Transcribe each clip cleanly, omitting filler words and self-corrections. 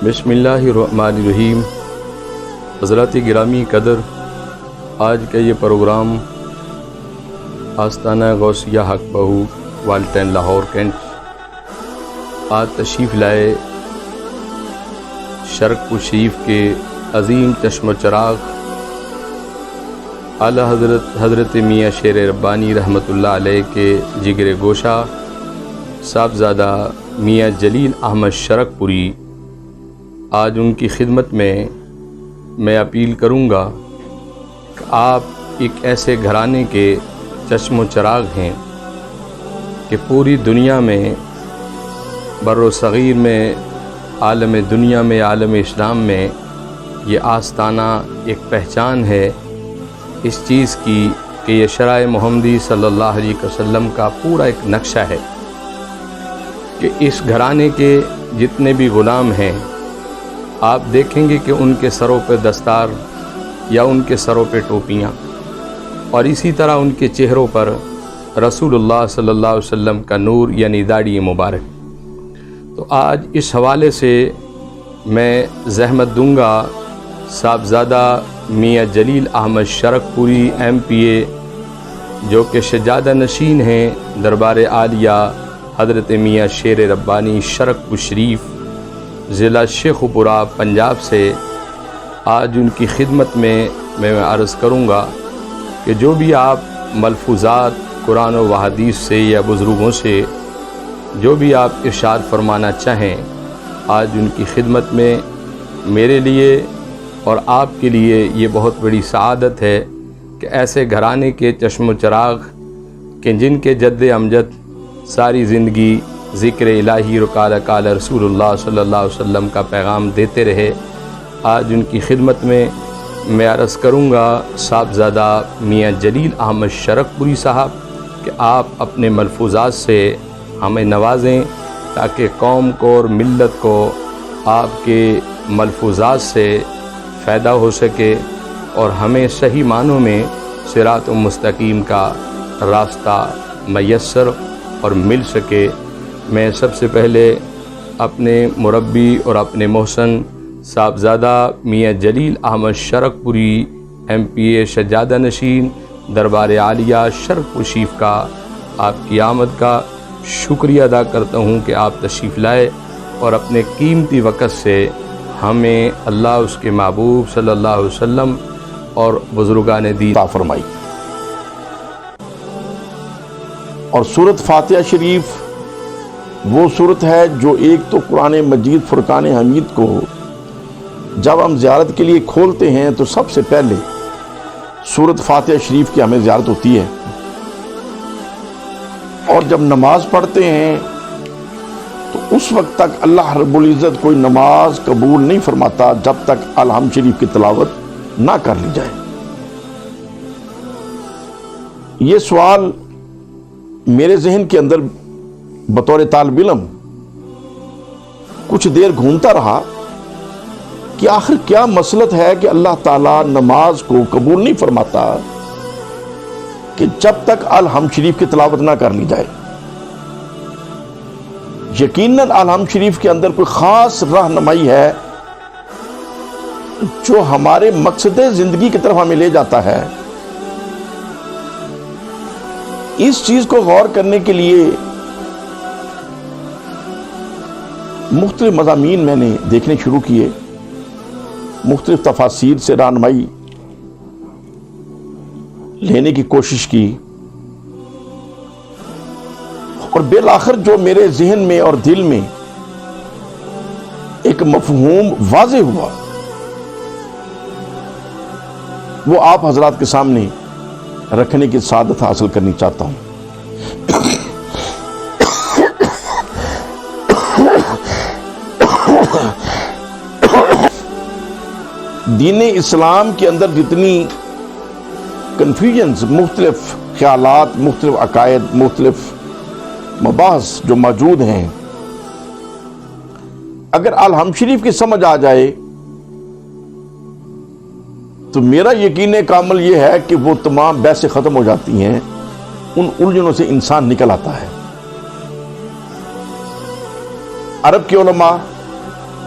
بسم اللہ الرحمن الرحیم۔ حضرات گرامی قدر، آج کا یہ پروگرام آستانہ غوثیہ حق بہو والٹین لاہور کینٹ آج تشریف لائے شرق پور شریف کے عظیم چشم و چراغ اعلیٰ حضرت میاں شیر ربانی رحمۃ اللہ علیہ کے جگر گوشہ صاحبزادہ میاں جلیل احمد شرق پوری، آج ان کی خدمت میں اپیل کروں گا کہ آپ ایک ایسے گھرانے کے چشم و چراغ ہیں کہ پوری دنیا میں، بر و صغیر میں، عالم دنیا میں، عالم اسلام میں یہ آستانہ ایک پہچان ہے اس چیز کی کہ یہ شرع محمدی صلی اللہ علیہ وسلم کا پورا ایک نقشہ ہے کہ اس گھرانے کے جتنے بھی غلام ہیں، آپ دیکھیں گے کہ ان کے سروں پہ دستار یا ان کے سروں پہ ٹوپیاں، اور اسی طرح ان کے چہروں پر رسول اللہ صلی اللہ علیہ وسلم کا نور یعنی داڑھی مبارک۔ تو آج اس حوالے سے میں زحمت دوں گا صاحبزادہ میاں جلیل احمد شرق پوری MPA، جو کہ شجادہ نشین ہیں دربار عالیہ حضرت میاں شیر ربانی شرق پور شریف، ضلع شیخوپورہ، پنجاب سے، آج ان کی خدمت میں عرض کروں گا کہ جو بھی آپ ملفوظات قرآن و حدیث سے یا بزرگوں سے جو بھی آپ ارشاد فرمانا چاہیں، آج ان کی خدمت میں میرے لیے اور آپ کے لیے یہ بہت بڑی سعادت ہے کہ ایسے گھرانے کے چشم و چراغ کہ جن کے جد امجد ساری زندگی ذکر الہی قال قال رسول اللہ صلی اللہ علیہ وسلم کا پیغام دیتے رہے، آج ان کی خدمت میں عرض کروں گا صاحبزادہ میاں جلیل احمد شرق پوری صاحب کہ آپ اپنے ملفوظات سے ہمیں نوازیں تاکہ قوم کو اور ملت کو آپ کے ملفوظات سے فائدہ ہو سکے اور ہمیں صحیح معنوں میں صراط مستقیم کا راستہ میسر اور مل سکے۔ میں سب سے پہلے اپنے مربی اور اپنے محسن صاحبزادہ میاں جلیل احمد شرق پوری MPA شجادہ نشین دربار عالیہ شرق پور شریف کا آپ کی آمد کا شکریہ ادا کرتا ہوں کہ آپ تشریف لائے اور اپنے قیمتی وقت سے ہمیں اللہ اس کے محبوب صلی اللہ علیہ وسلم اور بزرگان دین عطا فرمائی۔ اور سورۃ فاتحہ شریف وہ سورت ہے جو ایک تو قرآن مجید فرقان حمید کو جب ہم زیارت کے لیے کھولتے ہیں تو سب سے پہلے سورۃ فاتحہ شریف کی ہمیں زیارت ہوتی ہے، اور جب نماز پڑھتے ہیں تو اس وقت تک اللہ رب العزت کوئی نماز قبول نہیں فرماتا جب تک الحمد شریف کی تلاوت نہ کر لی جائے۔ یہ سوال میرے ذہن کے اندر بطور طالب علم کچھ دیر گھومتا رہا کہ آخر کیا مسئلت ہے کہ اللہ تعالیٰ نماز کو قبول نہیں فرماتا کہ جب تک الحمد شریف کی تلاوت نہ کر لی جائے۔ یقیناً الحمد شریف کے اندر کوئی خاص رہنمائی ہے جو ہمارے مقصد زندگی کی طرف ہمیں لے جاتا ہے۔ اس چیز کو غور کرنے کے لیے مختلف مضامین میں نے دیکھنے شروع کیے، مختلف تفاسیر سے رہنمائی لینے کی کوشش کی، اور بالآخر جو میرے ذہن میں اور دل میں ایک مفہوم واضح ہوا وہ آپ حضرات کے سامنے رکھنے کی سعادت حاصل کرنی چاہتا ہوں۔ دین اسلام کے اندر جتنی کنفیوژنز، مختلف خیالات، مختلف عقائد، مختلف مباحث جو موجود ہیں، اگر الحمد شریف کی سمجھ آ جائے تو میرا یقین کامل یہ ہے کہ وہ تمام بحثیں ختم ہو جاتی ہیں، ان الجھنوں سے انسان نکل آتا ہے۔ عرب کے علماء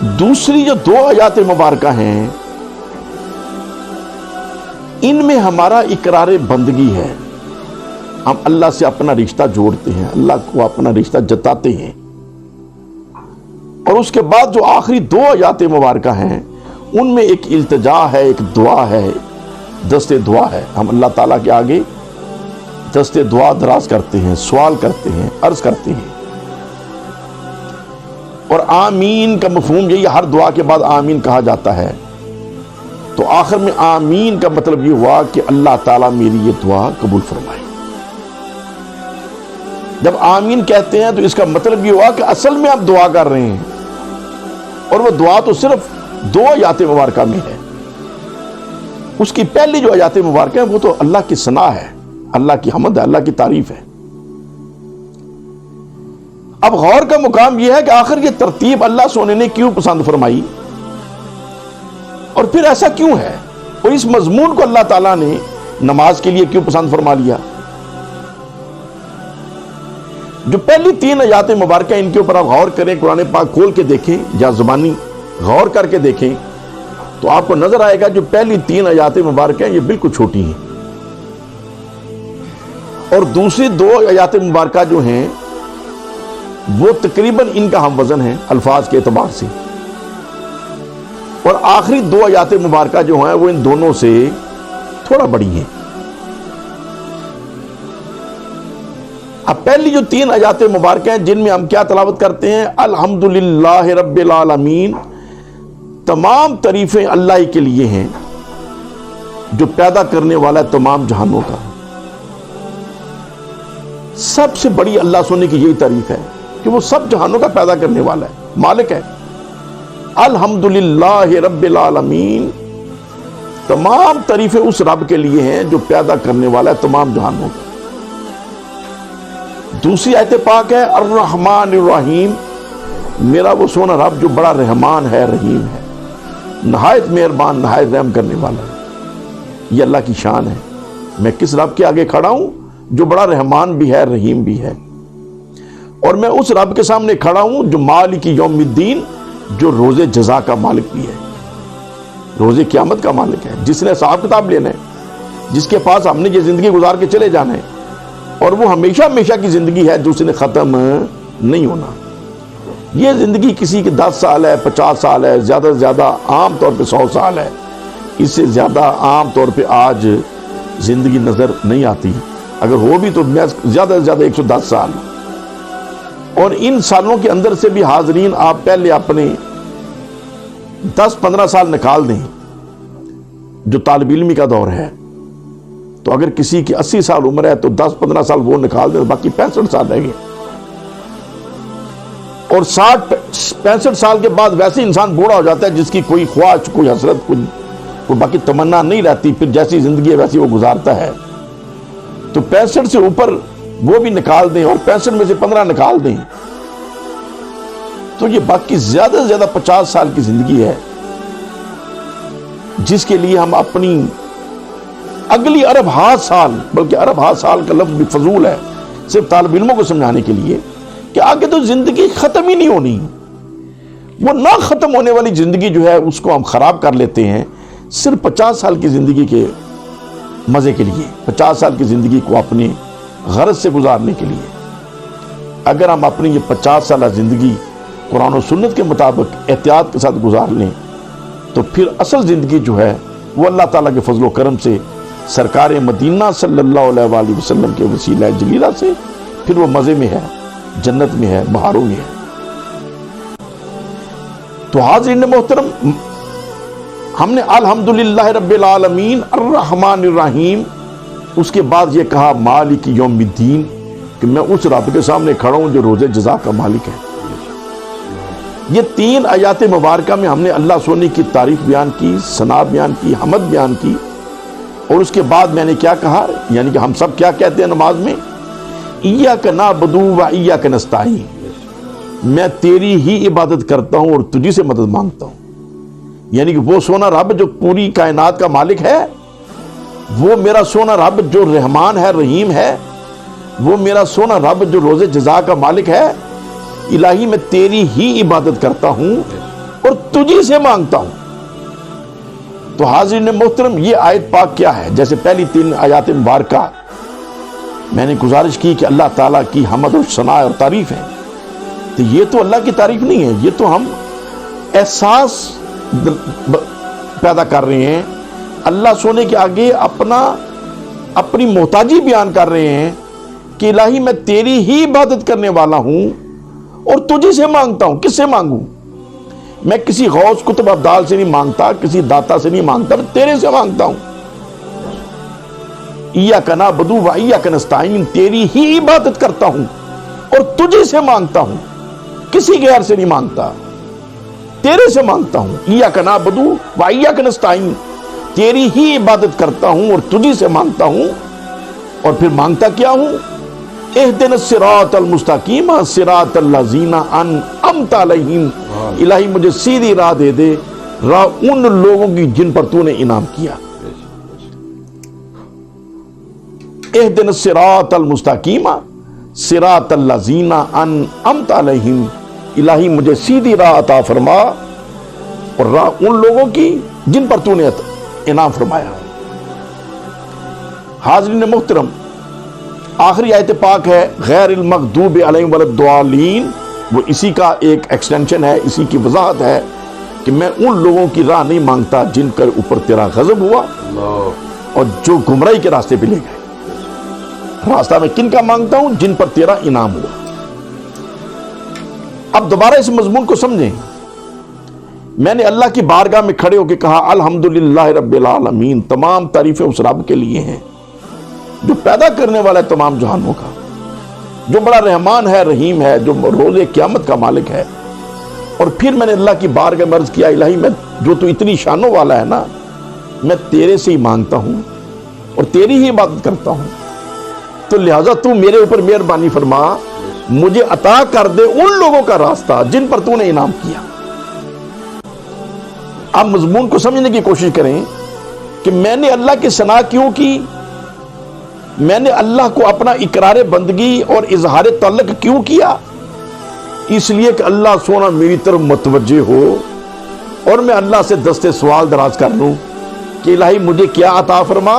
دوسری جو 2 آیات مبارکہ ہیں ان میں ہمارا اقرار بندگی ہے، ہم اللہ سے اپنا رشتہ جوڑتے ہیں، اللہ کو اپنا رشتہ جتاتے ہیں۔ اور اس کے بعد جو آخری 2 آیات مبارکہ ہیں ان میں ایک التجا ہے، ایک دعا ہے، دست دعا ہے، ہم اللہ تعالیٰ کے آگے دست دعا دراز کرتے ہیں، سوال کرتے ہیں، عرض کرتے ہیں۔ اور آمین کا مفہوم یہی، ہر دعا کے بعد آمین کہا جاتا ہے، تو آخر میں آمین کا مطلب یہ ہوا کہ اللہ تعالیٰ میری یہ دعا قبول فرمائے۔ جب آمین کہتے ہیں تو اس کا مطلب یہ ہوا کہ اصل میں آپ دعا کر رہے ہیں، اور وہ دعا تو صرف 2 آیات مبارکہ میں ہے۔ اس کی پہلی جو آیات مبارکہ ہیں وہ تو اللہ کی ثنا ہے، اللہ کی حمد ہے، اللہ کی تعریف ہے۔ اب غور کا مقام یہ ہے کہ آخر یہ ترتیب اللہ سونے نے کیوں پسند فرمائی، اور پھر ایسا کیوں ہے، اور اس مضمون کو اللہ تعالیٰ نے نماز کے لیے کیوں پسند فرما لیا۔ جو پہلی 3 آیات مبارکہ ان کے اوپر آپ غور کریں، قرآن پاک کھول کے دیکھیں یا زبانی غور کر کے دیکھیں تو آپ کو نظر آئے گا جو پہلی 3 آیات مبارکہ ہیں یہ بالکل چھوٹی ہیں، اور دوسری 2 آیات مبارکہ جو ہیں وہ تقریباً ان کا ہم وزن ہے الفاظ کے اعتبار سے، اور آخری 2 آیات مبارکہ جو ہیں وہ ان دونوں سے تھوڑا بڑی ہیں۔ اب پہلی جو 3 آیات مبارکہ ہیں جن میں ہم کیا تلاوت کرتے ہیں، الحمدللہ رب العالمین، تمام تعریفیں اللہ ہی کے لیے ہیں جو پیدا کرنے والا ہے تمام جہانوں کا۔ سب سے بڑی اللہ سونے کی یہی تعریف ہے کہ وہ سب جہانوں کا پیدا کرنے والا ہے، مالک ہے۔ الحمدللہ رب العالمین، تمام تعریفیں اس رب کے لیے ہیں جو پیدا کرنے والا ہے تمام جہانوں کا۔ دوسری آیت پاک ہے الرحمن الرحیم، میرا وہ سونا رب جو بڑا رحمان ہے، رحیم ہے، نہایت مہربان، نہایت رحم کرنے والا ہے۔ یہ اللہ کی شان ہے، میں کس رب کے آگے کھڑا ہوں جو بڑا رحمان بھی ہے، رحیم بھی ہے، اور میں اس رب کے سامنے کھڑا ہوں جو مالک یوم الدین، جو روز جزا کا مالک بھی ہے، روز قیامت کا مالک ہے، جس نے حساب کتاب لینا ہے، جس کے پاس ہم نے یہ زندگی گزار کے چلے جانا ہے، اور وہ ہمیشہ ہمیشہ کی زندگی ہے جو اس نے ختم نہیں ہونا۔ یہ زندگی کسی کے 10 سال ہے، 50 سال ہے، زیادہ سے زیادہ عام طور پہ 100 سال ہے، اس سے زیادہ عام طور پہ آج زندگی نظر نہیں آتی، اگر ہو بھی تو زیادہ سے زیادہ 110 سال۔ اور ان سالوں کے اندر سے بھی حاضرین آپ پہلے اپنے 10-15 سال نکال دیں جو طالب علمی کا دور ہے، تو اگر کسی کی 80 سال عمر ہے تو 10-15 سال وہ نکال دیں، باقی 65 سال رہ گئے، اور 60-65 سال کے بعد ویسے انسان بوڑھا ہو جاتا ہے جس کی کوئی خواہش، کوئی حسرت، کوئی باقی تمنا نہیں رہتی، پھر جیسی زندگی ہے ویسی وہ گزارتا ہے۔ تو 65 سے اوپر وہ بھی نکال دیں، اور 65 میں سے 15 نکال دیں، تو یہ باقی زیادہ سے زیادہ 50 سال کی زندگی ہے، جس کے لیے ہم اپنی اگلی ارب ہاتھ سال، بلکہ ارب ہاتھ سال کا لفظ بھی فضول ہے صرف طالب علموں کو سمجھانے کے لیے کہ آگے تو زندگی ختم ہی نہیں ہونی، وہ نہ ختم ہونے والی زندگی جو ہے اس کو ہم خراب کر لیتے ہیں صرف 50 سال کی زندگی کے مزے کے لیے، 50 سال کی زندگی کو اپنے غرض سے گزارنے کے لیے۔ اگر ہم اپنی یہ 50 سالہ زندگی قرآن و سنت کے مطابق احتیاط کے ساتھ گزار لیں تو پھر اصل زندگی جو ہے وہ اللہ تعالیٰ کے فضل و کرم سے، سرکار مدینہ صلی اللہ علیہ وآلہ وسلم کے وسیلہ جلیلہ سے پھر وہ مزے میں ہے، جنت میں ہے، بہاروں میں ہے۔ تو حاضرین محترم، ہم نے الحمدللہ رب العالمین الرحمن الرحیم، اس کے بعد یہ کہا مالک یوم الدین، کہ میں اس رب کے سامنے کھڑا ہوں جو روز جزا کا مالک ہے۔ یہ 3 آیات مبارکہ میں ہم نے اللہ سونے کی تعریف بیان کی، ثنا بیان کی، حمد بیان کی، اور اس کے بعد میں نے کیا کہا، یعنی کہ ہم سب کیا کہتے ہیں نماز میں، ایاک نعبد و ایاک نستعین، میں تیری ہی عبادت کرتا ہوں اور تجھی سے مدد مانگتا ہوں۔ یعنی کہ وہ سونا رب جو پوری کائنات کا مالک ہے، وہ میرا سونا رب جو رحمان ہے، رحیم ہے، وہ میرا سونا رب جو روز جزا کا مالک ہے، الہی میں تیری ہی عبادت کرتا ہوں اور تجھی سے مانگتا ہوں. تو حاضرین محترم یہ آیت پاک کیا ہے؟ جیسے پہلی 3 آیات مبارکہ میں نے گزارش کی کہ اللہ تعالیٰ کی حمد اور ثنا اور تعریف ہے، تو یہ تو اللہ کی تعریف نہیں ہے، یہ تو ہم احساس پیدا کر رہے ہیں. اللہ سونے کے آگے اپنی محتاجی بیان کر رہے ہیں کہ الہی میں تیری ہی عبادت کرنے والا ہوں اور تجھے سے مانگتا ہوں. کس سے مانگوں؟ میں کسی غوث کتب ابدال سے نہیں مانگتا، کسی داتا سے نہیں مانگتا، میں تیرے سے مانگتا ہوں. ایاک نعبد و ایاک نستعین، تیری ہی عبادت کرتا ہوں اور تجھے سے مانگتا ہوں، کسی غیر سے نہیں مانگتا، تیرے سے مانگتا ہوں. ایاک نعبد و ایاک نستعین، تیری ہی عبادت کرتا ہوں اور تجھے سے مانگتا ہوں. اور پھر مانگتا کیا ہوں؟ اہدنا الصراط المستقیم صراط الذین انعمت علیہم، الہی مجھے سیدھی راہ دے دے، راہ ان لوگوں کی جن پر تو نے انعام کیا. اہدنا الصراط المستقیم صراط الذین انعمت علیہم، الہی مجھے سیدھی راہ عطا فرما اور راہ ان لوگوں کی جن پر تو نے انعام فرمایا. حاضرین محترم، آخری آیت پاک ہے غیر المغضوب علیہم ولا الضالین، وہ اسی کا ایک ایکسٹینشن ہے، اسی کی وضاحت ہے کہ میں ان لوگوں کی راہ نہیں مانگتا جن کے اوپر تیرا غضب ہوا اور جو گمراہی کے راستے پہ لے گئے. راستہ میں کن کا مانگتا ہوں؟ جن پر تیرا انعام ہوا. اب دوبارہ اس مضمون کو سمجھیں. میں نے اللہ کی بارگاہ میں کھڑے ہو کے کہا الحمدللہ رب العالمین، تمام تعریفیں اس رب کے لیے ہیں جو پیدا کرنے والا ہے تمام جہانوں کا، جو بڑا رحمان ہے، رحیم ہے، جو روز قیامت کا مالک ہے. اور پھر میں نے اللہ کی بارگاہ میں عرض کیا الہی میں جو تو اتنی شانوں والا ہے نا، میں تیرے سے ہی مانگتا ہوں اور تیری ہی عبادت کرتا ہوں، تو لہٰذا تو میرے اوپر مہربانی فرما، مجھے عطا کر دے ان لوگوں کا راستہ جن پر تو نے انعام کیا. آپ مضمون کو سمجھنے کی کوشش کریں کہ میں نے اللہ کی ثنا کیوں کی، میں نے اللہ کو اپنا اقرار بندگی اور اظہار تعلق کیوں کیا؟ اس لیے کہ اللہ سونا میری طرف متوجہ ہو اور میں اللہ سے دستے سوال دراز کر لوں کہ الہی مجھے کیا عطا فرما،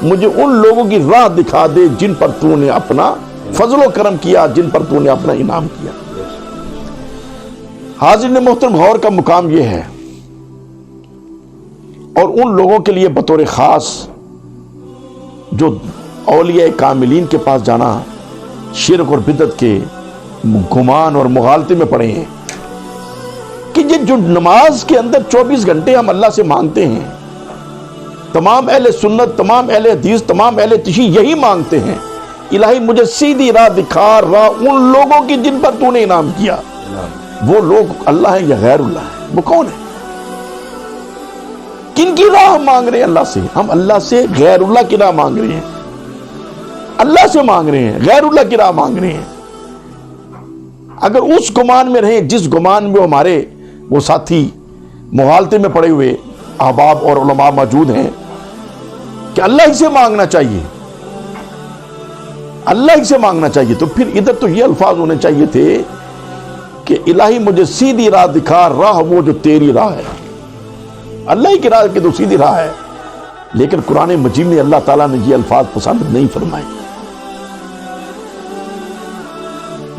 مجھے ان لوگوں کی راہ دکھا دے جن پر تو نے اپنا فضل و کرم کیا، جن پر تو نے اپنا انعام کیا. حاضرین محترم، غور کا مقام یہ ہے اور ان لوگوں کے لیے بطور خاص جو اولیاء کاملین کے پاس جانا شرک اور بدعت کے گمان اور مغالطے میں پڑے ہیں کہ یہ جو نماز کے اندر 24 گھنٹے ہم اللہ سے مانگتے ہیں، تمام اہل سنت، تمام اہل حدیث، تمام اہل تشیع یہی مانگتے ہیں الہی مجھے سیدھی راہ دکھا، راہ ان لوگوں کی جن پر تو نے انعام کیا. وہ لوگ اللہ ہیں یا غیر اللہ ہیں؟ وہ کون ہے؟ کن کی راہ ہم مانگ رہے ہیں اللہ سے؟ ہم اللہ سے غیر اللہ کی راہ مانگ رہے ہیں، اللہ سے مانگ رہے ہیں، غیر اللہ کی راہ مانگ رہے ہیں. اگر اس گمان میں رہیں جس گمان میں ہمارے وہ ساتھی مغالطے میں پڑے ہوئے احباب اور علماء موجود ہیں کہ اللہ ہی سے مانگنا چاہیے، اللہ ہی سے مانگنا چاہیے، تو پھر ادھر تو یہ الفاظ ہونے چاہیے تھے کہ الہی مجھے سیدھی راہ دکھا، راہ وہ جو تیری راہ ہے. اللہ ہی کی راہ کی تو سیدھی راہ ہے، لیکن قرآن مجید میں اللہ تعالیٰ نے یہ الفاظ پسند نہیں فرمائے.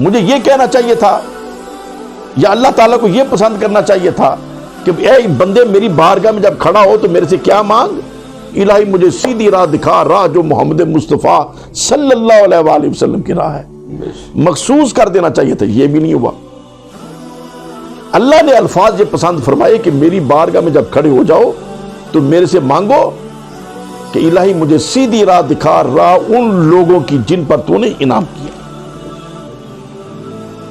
مجھے یہ کہنا چاہیے تھا یا اللہ تعالیٰ کو یہ پسند کرنا چاہیے تھا کہ اے بندے میری بارگاہ میں جب کھڑا ہو تو میرے سے کیا مانگ؟ الہی مجھے سیدھی راہ دکھا، راہ جو محمد مصطفیٰ صلی اللہ علیہ وآلہ وسلم کی راہ ہے. مخصوص کر دینا چاہیے تھا، یہ بھی نہیں ہوا. اللہ نے الفاظ یہ پسند فرمائے کہ میری بارگاہ میں جب کھڑے ہو جاؤ تو میرے سے مانگو کہ الہی مجھے سیدھی راہ دکھا، راہ ان لوگوں کی جن پر تو نے انعام کیا،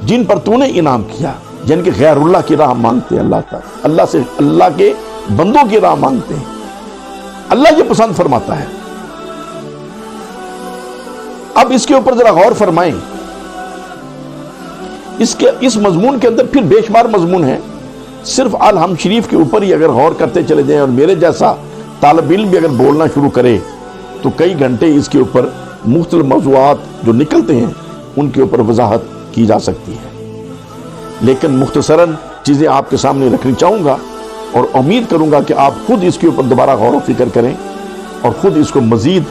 جن پر تو نے انعام کیا، جن کے غیر اللہ کی راہ مانگتے ہیں. اللہ تعالیٰ اللہ سے اللہ کے بندوں کی راہ مانگتے ہیں، اللہ یہ پسند فرماتا ہے. اب اس کے اوپر ذرا غور فرمائیں. اس مضمون کے اندر پھر بے شمار مضمون ہیں. صرف الحم شریف کے اوپر ہی اگر غور کرتے چلے جائیں اور میرے جیسا طالب علم بھی اگر بولنا شروع کرے تو کئی گھنٹے اس کے اوپر مختلف موضوعات جو نکلتے ہیں ان کے اوپر وضاحت کی جا سکتی ہے. لیکن مختصراً چیزیں آپ کے سامنے رکھنی چاہوں گا، اور امید کروں گا کہ آپ خود اس کے اوپر دوبارہ غور و فکر کریں اور خود اس کو مزید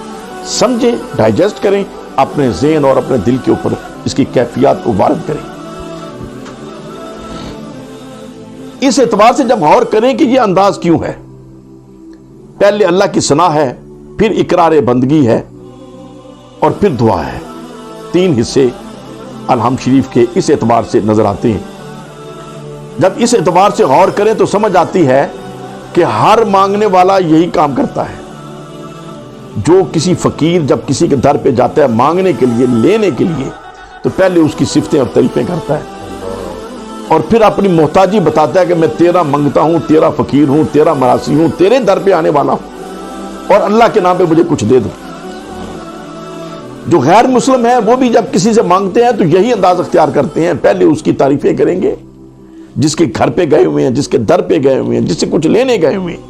سمجھیں، ڈائجسٹ کریں، اپنے ذہن اور اپنے دل کے اوپر اس کی کیفیات کو وارد کریں۔ اس اعتبار سے جب غور کریں کہ یہ انداز کیوں ہے، پہلے اللہ کی ثنا ہے، پھر اقرار بندگی ہے، اور پھر دعا ہے۔ 3 حصے الحمد شریف کے اس اعتبار سے نظر آتے ہیں۔ جب اس اعتبار سے غور کریں تو سمجھ آتی ہے کہ ہر مانگنے والا یہی کام کرتا ہے۔ جو کسی فقیر جب کسی کے در پہ جاتا ہے مانگنے کے لیے، لینے کے لیے، تو پہلے اس کی صفتیں اور تعریفیں کرتا ہے، اور پھر اپنی محتاجی بتاتا ہے کہ میں تیرا منگتا ہوں، تیرا فقیر ہوں، تیرا مراسی ہوں، تیرے در پہ آنے والا ہوں، اور اللہ کے نام پہ مجھے کچھ دے دو۔ جو غیر مسلم ہے وہ بھی جب کسی سے مانگتے ہیں تو یہی انداز اختیار کرتے ہیں، پہلے اس کی تعریفیں کریں گے، جس کے گھر پہ گئے ہوئے ہیں، جس کے در پہ گئے ہوئے ہیں، جس سے کچھ لینے گئے ہوئے ہیں۔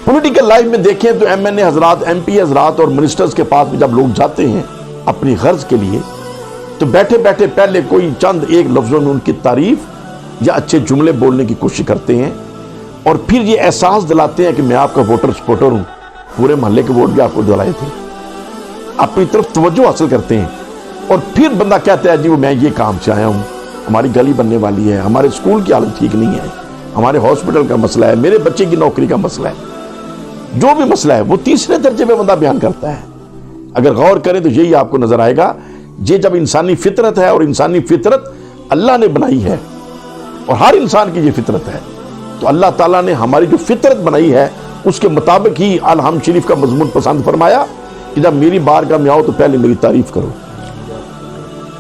پولیٹیکل لائف میں دیکھیں تو ایم این اے حضرات، ایم پی حضرات اور منسٹرز کے پاس جب لوگ جاتے ہیں اپنی غرض کے لیے، تو بیٹھے بیٹھے پہلے کوئی چند ایک لفظوں میں ان کی تعریف یا اچھے جملے بولنے کی کوشش کرتے ہیں، اور پھر یہ احساس دلاتے ہیں کہ میں آپ کا ووٹر سپورٹر ہوں، پورے محلے کے ووٹ بھی آپ کو دلائے تھے، اپنی طرف توجہ حاصل کرتے ہیں، اور پھر بندہ کہتا ہے جی وہ میں یہ کام سے آیا ہوں، ہماری گلی بننے والی ہے، ہمارے اسکول کی حالت ٹھیک نہیں ہے، ہمارے ہاسپٹل کا مسئلہ ہے، میرے بچے کی نوکری کا مسئلہ ہے، جو بھی مسئلہ ہے وہ تیسرے درجے میں بندہ بیان کرتا ہے۔ اگر غور کریں تو یہی آپ کو نظر آئے گا، یہ جب انسانی فطرت ہے، اور انسانی فطرت اللہ نے بنائی ہے، اور ہر انسان کی یہ فطرت ہے، تو اللہ تعالیٰ نے ہماری جو فطرت بنائی ہے اس کے مطابق ہی الحمد شریف کا مضمون پسند فرمایا کہ جب میری بارگاہ میں آؤ تو پہلے میری تعریف کرو،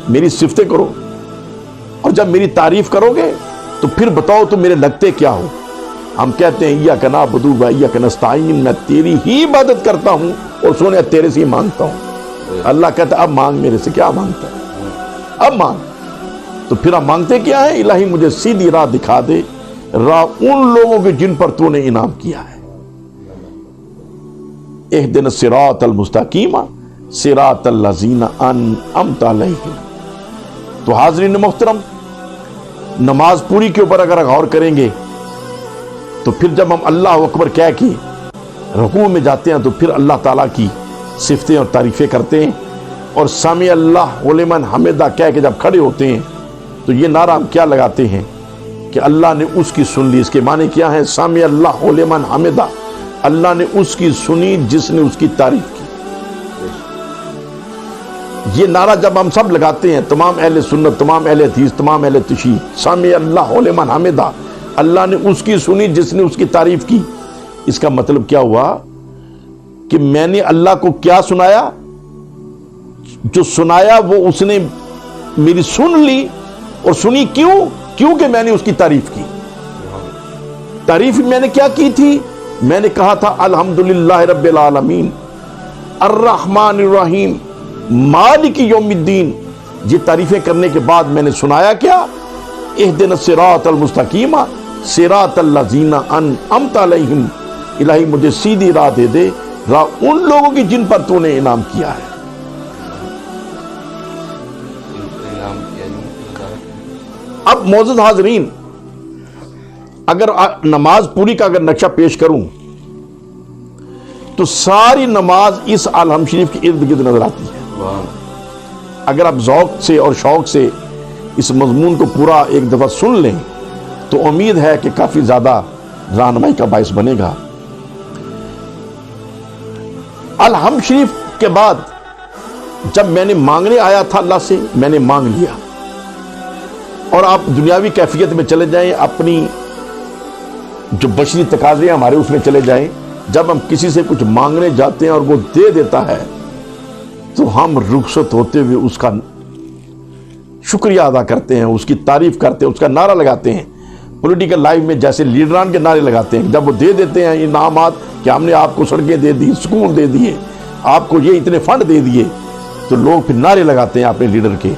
میری صفتیں کرو، اور جب میری تعریف کرو گے تو پھر بتاؤ تو میرے لگتے کیا ہو۔ ہم کہتے ہیں ایاک نعبد و ایاک نستعین، میں تیری ہی عبادت کرتا ہوں اور سونے تیرے سے ہی مانگتا ہوں۔ اللہ کہتا ہے اب مانگ میرے سے، کیا مانگتا ہے اب مانگ۔ تو پھر ہم مانگتے کیا ہے؟ الہی مجھے سیدھی راہ دکھا دے، راہ ان لوگوں کی جن پر تو نے انعام کیا ہے۔ اہدنا الصراط المستقیم صراط الذین انعمت علیہم۔ تو حاضرین محترم، نماز پوری کے اوپر اگر غور کریں گے تو پھر جب ہم اللہ اکبر کہہ کے رکوع میں جاتے ہیں تو پھر اللہ تعالیٰ کی صفتیں اور تعریفیں کرتے ہیں، اور سامع اللہ لمن حمدہ کہہ کے جب کھڑے ہوتے ہیں تو یہ نعرہ ہم کیا لگاتے ہیں کہ اللہ نے اس کی سن لی۔ اس کے معنی کیا ہے؟ سامع اللہ لمن حمدہ، اللہ نے اس کی سنی جس نے اس کی تعریف کی۔ یہ نعرہ جب ہم سب لگاتے ہیں، تمام اہل سنت، تمام اہل حدیث، تمام اہل تشیع، سامع اللہ لمن حمدہ، اللہ نے اس کی سنی جس نے اس کی تعریف کی، اس کا مطلب کیا ہوا کہ میں نے اللہ کو کیا سنایا؟ جو سنایا وہ اس نے میری سن لی، اور سنی کیونکہ میں نے اس کی تعریف کی۔ تعریف میں نے کیا کی تھی؟ میں نے کہا تھا الحمدللہ رب العالمین الرحمن الرحیم مالک یوم الدین۔ یہ تعریفیں کرنے کے بعد میں نے سنایا کیا؟ اہدنا الصراط المستقیم صراط الذین انعمت علیہم، الہی مجھے سیدھی راہ دے دے، راہ ان لوگوں کی جن پر تو نے انعام کیا ہے۔ اب معزز حاضرین، اگر نماز پوری کا اگر نقشہ پیش کروں تو ساری نماز اس الحمد شریف کے ارد گرد نظر آتی ہے۔ اگر آپ ذوق سے اور شوق سے اس مضمون کو پورا ایک دفعہ سن لیں تو امید ہے کہ کافی زیادہ رہنمائی کا باعث بنے گا۔ الحمد شریف کے بعد جب میں نے مانگنے آیا تھا اللہ سے، میں نے مانگ لیا، اور آپ دنیاوی کیفیت میں چلے جائیں، اپنی جو بشری تقاضے ہمارے اس میں چلے جائیں، جب ہم کسی سے کچھ مانگنے جاتے ہیں اور وہ دے دیتا ہے تو ہم رخصت ہوتے ہوئے اس کا شکریہ ادا کرتے ہیں، اس کی تعریف کرتے ہیں، اس کا نعرہ لگاتے ہیں۔ پولیٹیکل لائف میں جیسے لیڈران کے نعرے لگاتے ہیں، جب وہ دے دیتے ہیں انعامات کہ ہم نے آپ کو سڑکیں دے دی، سکول دے دیے، آپ کو یہ اتنے فنڈ دے دیے، تو لوگ پھر نعرے لگاتے ہیں اپنے لیڈر کے۔